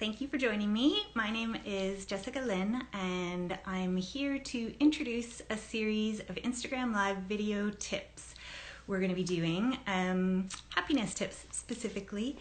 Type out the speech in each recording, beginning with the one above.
thank you for joining me. My name is Jessica Lynn, and I'm here to introduce a series of Instagram Live video tips. We're going to be doing happiness tips specifically.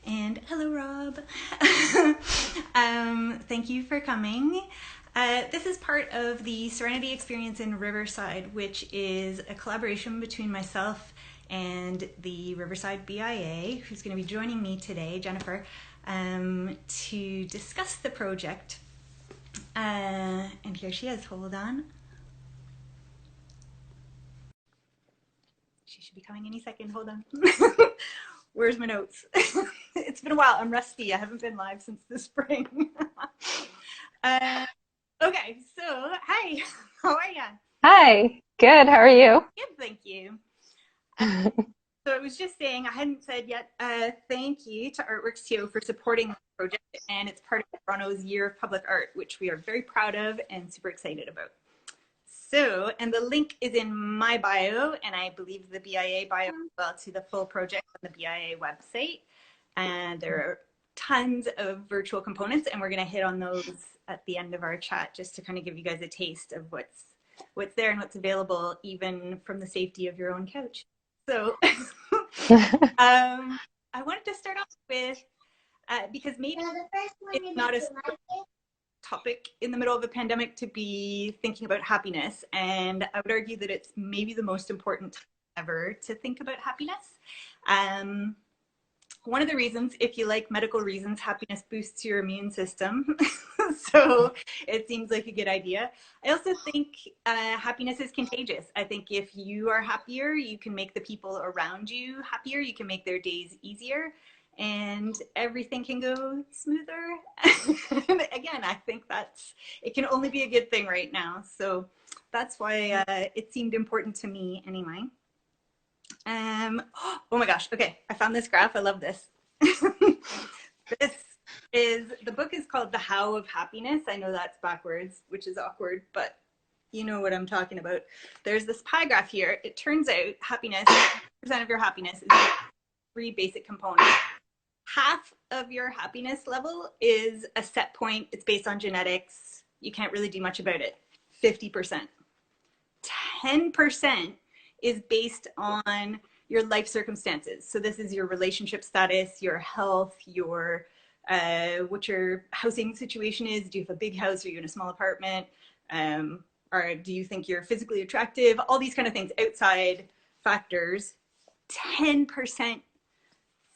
And hello, Rob. Thank you for coming. This is part of the Serenity Experience in Riverside, which is a collaboration between myself and the Riverside BIA, who's going to be joining me today, Jennifer, to discuss the project. And here she is, hold on. She should be coming any second, hold on. Where's my notes? It's been a while, I'm rusty, I haven't been live since the spring. Okay, so hi, how are you? Hi, good, how are you? Good, thank you. So I was just saying, I hadn't said yet, thank you to ArtworxTO for supporting the project, and it's part of Toronto's Year of Public Art, which we are very proud of and super excited about. So, and the link is in my bio, and I believe the BIA bio as well, to the full project on the BIA website. And there are tons of virtual components, and we're going to hit on those at the end of our chat, just to kind of give you guys a taste of what's there and what's available, even from the safety of your own couch. So I wanted to start off with, because maybe it's not a topic in the middle of a pandemic to be thinking about happiness, and I would argue that it's maybe the most important time ever to think about happiness. One of the reasons, if you like medical reasons, happiness boosts your immune system. So it seems like a good idea. I also think happiness is contagious. I think if you are happier, you can make the people around you happier. You can make their days easier, and everything can go smoother. Again, I think it can only be a good thing right now. So that's why it seemed important to me anyway. Oh my gosh, okay, I found this graph, I love this. The book is called The How of Happiness. I know that's backwards, which is awkward, but you know what I'm talking about. There's this pie graph here. It turns out happiness, 1% of your happiness is 3 basic components. Half of your happiness level is a set point. It's based on genetics. You can't really do much about it. 50%. 10% is based on your life circumstances. So this is your relationship status, your health, your what your housing situation is. Do you have a big house? Are you in a small apartment? Or do you think you're physically attractive? All these kind of things, outside factors. 10%,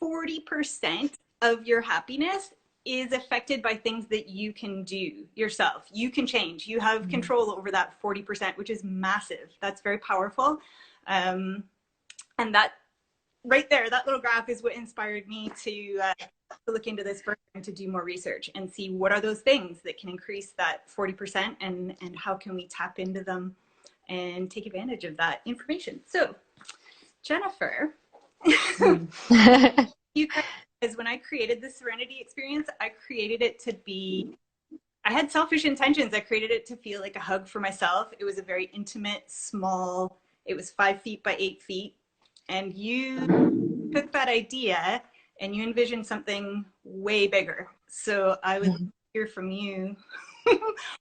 40% of your happiness is affected by things that you can do yourself. You can change. You have control over that 40%, which is massive. That's very powerful. And that right there, that little graph is what inspired me to look into this further and to do more research and see what are those things that can increase that 40%, and how can we tap into them and take advantage of that information. So Jennifer, because when I created the Serenity Experience, I created it to be, I had selfish intentions. I created it to feel like a hug for myself. It was a very intimate, small, it was 5 feet by 8 feet. And you took that idea and you envisioned something way bigger. So I would hear from you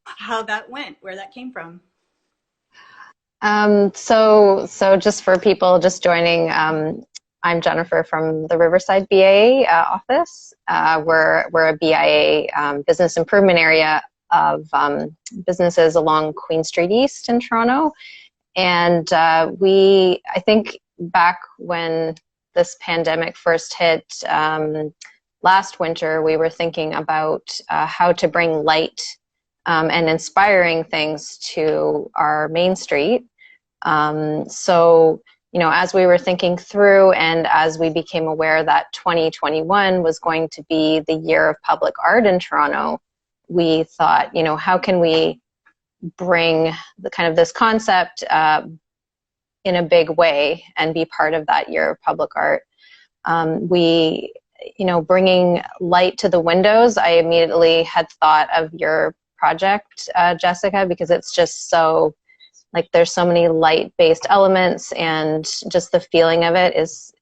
how that went, where that came from. So just for people just joining, I'm Jennifer from the Riverside BIA office. We're a BIA business improvement area of businesses along Queen Street East in Toronto. And I think back when this pandemic first hit last winter, we were thinking about how to bring light and inspiring things to our main street. So, you know, as we were thinking through and as we became aware that 2021 was going to be the year of public art in Toronto, we thought, you know, how can we bring the kind of this concept in a big way and be part of that year of public art. Bringing light to the windows, I immediately had thought of your project, Jessica, because it's just so, like, there's so many light-based elements, and just the feeling of it is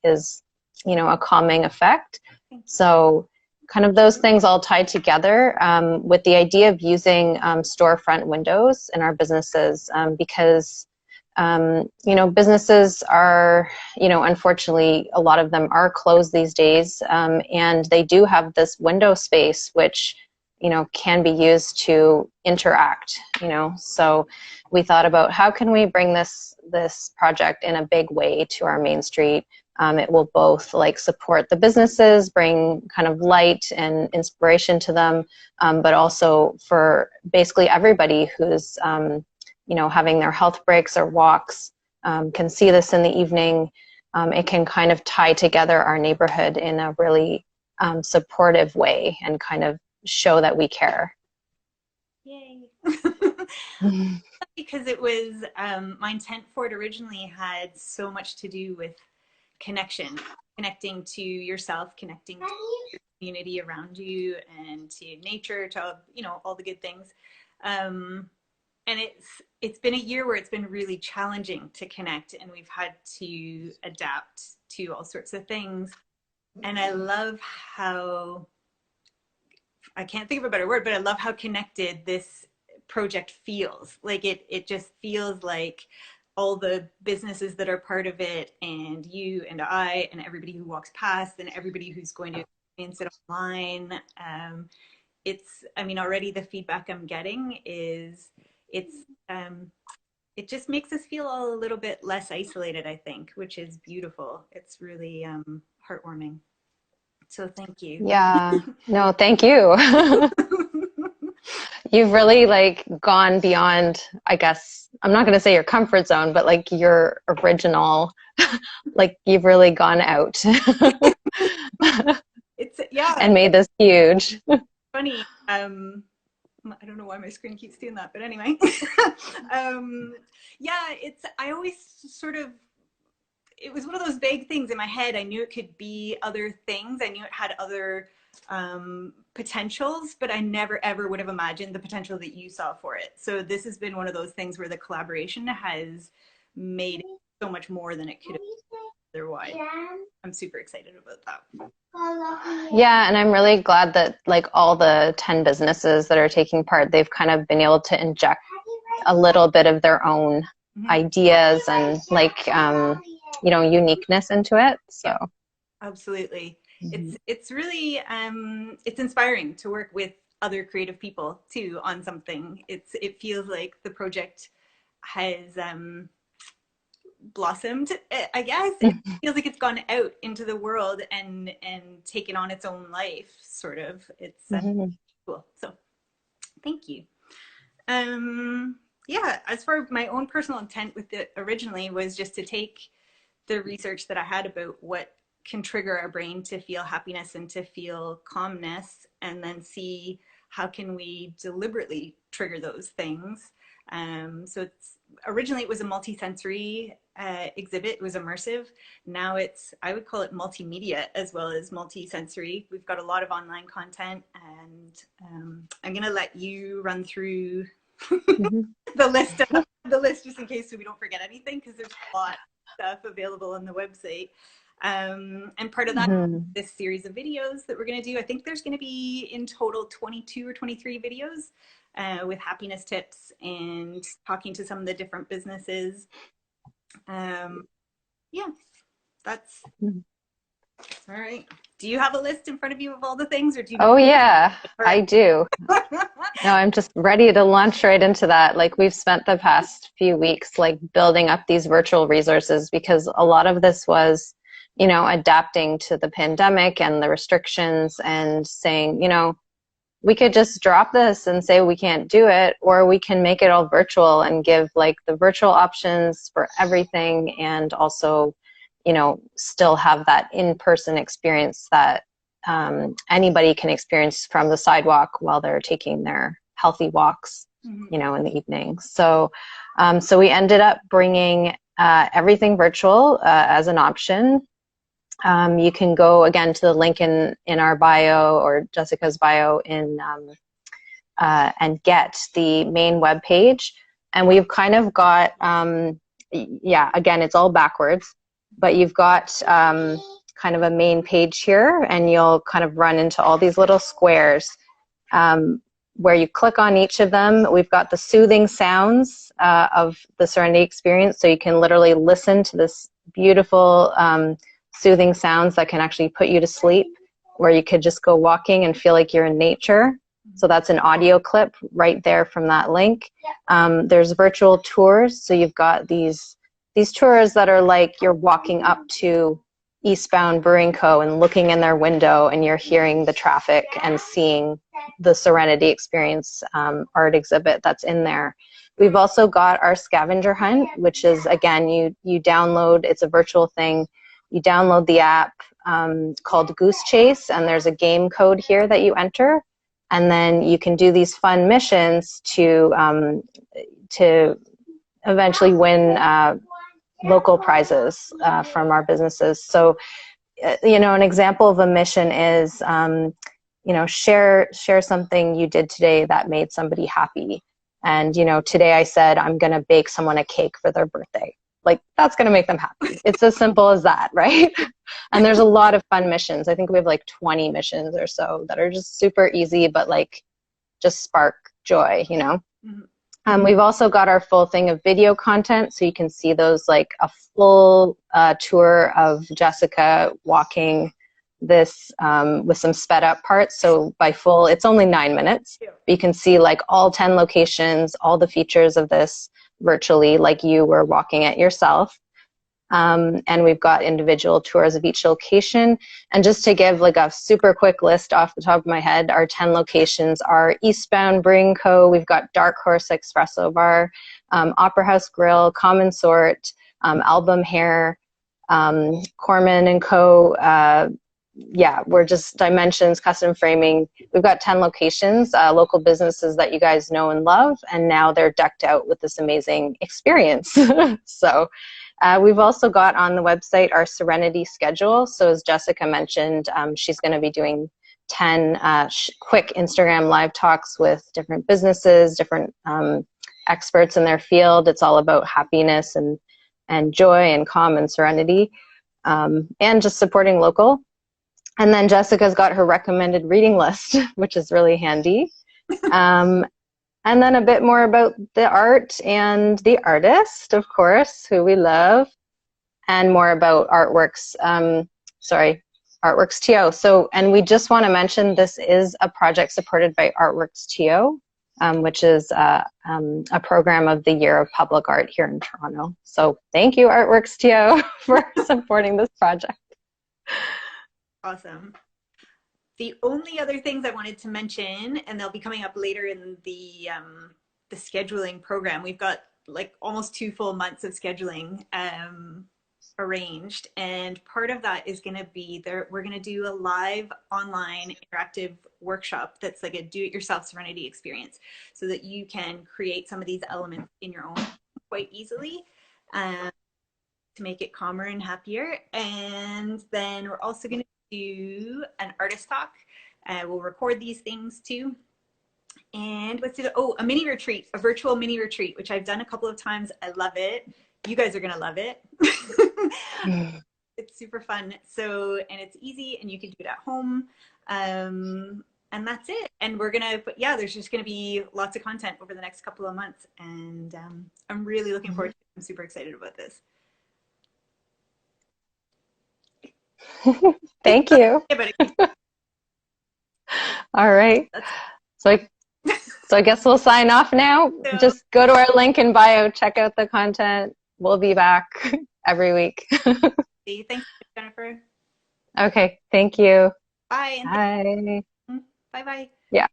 a calming effect. So kind of those things all tied together with the idea of using storefront windows in our businesses because businesses are, unfortunately, a lot of them are closed these days, and they do have this window space, which, can be used to interact, So we thought about how can we bring this project in a big way to our main street. It will both support the businesses, bring kind of light and inspiration to them, but also for basically everybody who's having their health breaks or walks, can see this in the evening. It can kind of tie together our neighborhood in a really supportive way and kind of show that we care. Yay. Because it was, my intent for it originally had so much to do with connecting to yourself, connecting to your community around you and to nature, to, all the good things. And it's been a year where it's been really challenging to connect, and we've had to adapt to all sorts of things. And I love how, I can't think of a better word, but I love how connected this project feels. Like it just feels like all the businesses that are part of it, and you and I and everybody who walks past and everybody who's going to experience it online. Already the feedback I'm getting is it just makes us feel all a little bit less isolated, I think, which is beautiful. It's really heartwarming. So thank you. Yeah, no, thank you. You've really gone beyond, I guess, I'm not going to say your comfort zone, but your original, you've really gone out. And made this huge. Funny. I don't know why my screen keeps doing that, but anyway. I always sort of, it was one of those vague things in my head. I knew it could be other things. I knew it had other potentials, but I never ever would have imagined the potential that you saw for it. So this has been one of those things where the collaboration has made it so much more than it could have been otherwise. I'm super excited about that. Yeah, and I'm really glad that all the 10 businesses that are taking part, they've kind of been able to inject a little bit of their own ideas and uniqueness into it. So absolutely. It's really it's inspiring to work with other creative people too on something. It feels like the project has blossomed, I guess. It feels like it's gone out into the world and taken on its own life, sort of. It's cool. So thank you. As far as my own personal intent with it originally was just to take the research that I had about what can trigger our brain to feel happiness and to feel calmness, and then see how can we deliberately trigger those things. So originally it was a multi-sensory exhibit. It was immersive. Now I would call it multimedia as well as multi-sensory. We've got a lot of online content, and I'm going to let you run through the list just in case so we don't forget anything, because there's a lot of stuff available on the website. And part of that, this series of videos that we're going to do, I think there's going to be in total 22 or 23 videos with happiness tips and talking to some of the different businesses. That's all right. Do you have a list in front of you of all the things, or do you? Oh yeah, I do. No, I'm just ready to launch right into that. We've spent the past few weeks building up these virtual resources, because a lot of this was adapting to the pandemic and the restrictions, and saying, we could just drop this and say we can't do it, or we can make it all virtual and give the virtual options for everything, and also, still have that in-person experience that anybody can experience from the sidewalk while they're taking their healthy walks, in the evening. So, so we ended up bringing everything virtual as an option. You can go again to the link in our bio, or Jessica's bio, and get the main web page. And we've kind of got, again, it's all backwards, but you've got kind of a main page here, and you'll kind of run into all these little squares where you click on each of them. We've got the soothing sounds of the Serenity experience, so you can literally listen to this beautiful soothing sounds that can actually put you to sleep, where you could just go walking and feel like you're in nature. So that's an audio clip right there from that link. There's virtual tours, so you've got these tours that are like you're walking up to Eastbound Brewing Co. and looking in their window, and you're hearing the traffic and seeing the Serenity Experience art exhibit that's in there. We've also got our Scavenger Hunt, which is, again, you download, it's a virtual thing. You download the app called Goose Chase, and there's a game code here that you enter. And then you can do these fun missions to eventually win local prizes from our businesses. So, an example of a mission is, share something you did today that made somebody happy. And, today I said, I'm going to bake someone a cake for their birthday. Like, that's going to make them happy. It's as simple as that, right? And there's a lot of fun missions. I think we have like 20 missions or so that are just super easy, but like just spark joy, Mm-hmm. We've also got our full thing of video content, so you can see those, like a full tour of Jessica walking this with some sped up parts. So by full, it's only 9 minutes. Yeah. You can see like all 10 locations, all the features of this virtually, like you were walking it yourself. And we've got individual tours of each location. And just to give like a super quick list off the top of my head, our 10 locations are Eastbound Brewing Co., we've got Dark Horse Espresso Bar, Opera House Grill, Common Sort, Album Hair, Corman and Co., we're just Dimensions, Custom Framing. We've got 10 locations, local businesses that you guys know and love, and now they're decked out with this amazing experience. So we've also got on the website our Serenity Schedule. So as Jessica mentioned, she's going to be doing 10 quick Instagram live talks with different businesses, different experts in their field. It's all about happiness and joy and calm and serenity, and just supporting local. And then Jessica's got her recommended reading list, which is really handy. And then a bit more about the art and the artist, of course, who we love, and more about ArtworxTO. So, and we just want to mention this is a project supported by ArtworxTO, which is a program of the Year of Public Art here in Toronto. So thank you, ArtworxTO, for supporting this project. Awesome. The only other things I wanted to mention, and they'll be coming up later in the scheduling program, we've got like almost 2 full months of scheduling arranged, and part of that is going to be we're going to do a live online interactive workshop that's like a do-it-yourself Serenity experience, so that you can create some of these elements in your own quite easily to make it calmer and happier. And then we're also going to do an artist talk. We'll record these things too. And a mini retreat, a virtual mini retreat, which I've done a couple of times. I love it. You guys are going to love it. It's super fun. So, and it's easy, and you can do it at home. And that's it. And we're going to there's just going to be lots of content over the next couple of months. And I'm really looking forward to it. I'm super excited about this. Thank you. All right. So I guess we'll sign off now. So, just go to our link in bio, check out the content. We'll be back every week. Thanks, Jennifer. Okay. Thank you. Bye. Bye. Bye-bye. Yeah.